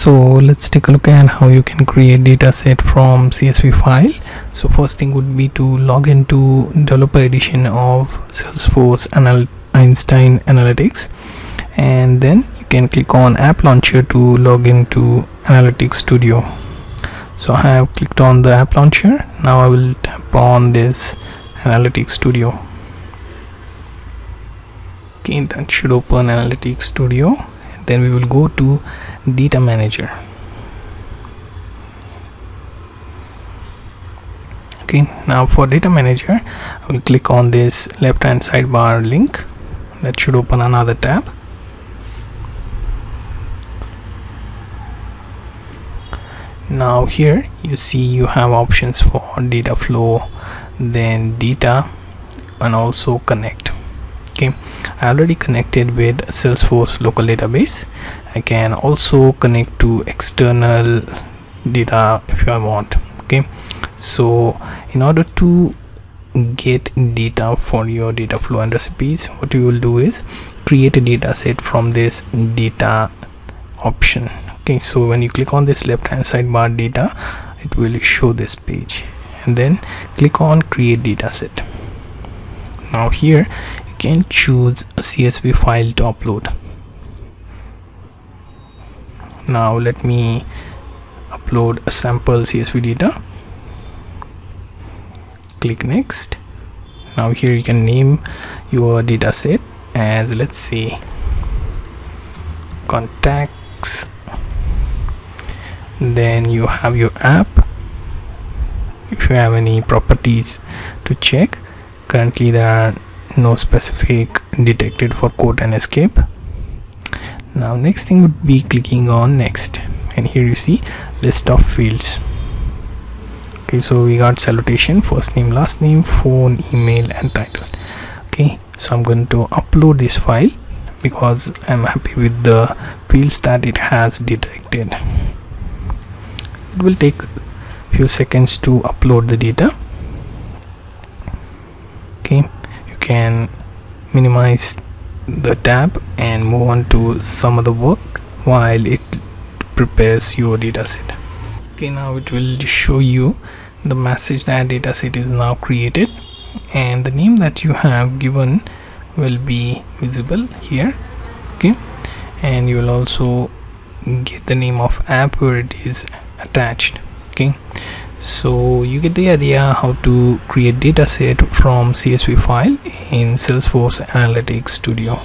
So let's take a look at how you can create data set from CSV file. So first thing would be to log into developer edition of Salesforce Einstein Analytics, and then you can click on app launcher to log into Analytics Studio. So I have clicked on the app launcher. Now I will tap on this Analytics Studio. Okay, that should open Analytics Studio. Then we will go to data manager. Okay, now for data manager I will click on this left hand sidebar link. That should open another tab. Now here you see you have options for data flow, then data, and also connect. Okay, I already connected with Salesforce local database. I can also connect to external data if I want. Okay, so in order to get data for your data flow and recipes, what you will do is create a data set from this data option. Okay, so when you click on this left hand sidebar data, it will show this page, and then click on create dataset. Now here you can choose a CSV file to upload. Now let me upload a sample CSV data. Click next. Now here you can name your data set as, let's say, contacts. Then you have your app. If you have any properties to check, currently there are no specific detected for quote and escape. Now next thing would be clicking on next, and here you see list of fields. Okay, so we got salutation, first name, last name, phone, email, and title. Okay, so I'm going to upload this file because I'm happy with the fields that it has detected. It will take a few seconds to upload the data. Okay, you can minimize the tab and move on to some other work while it prepares your data set. Okay, now it will show you the message that data set is now created, and the name that you have given will be visible here. Okay, and you will also get the name of app where it is attached. Okay, so you get the idea how to create data set from CSV file in Salesforce Analytics Studio.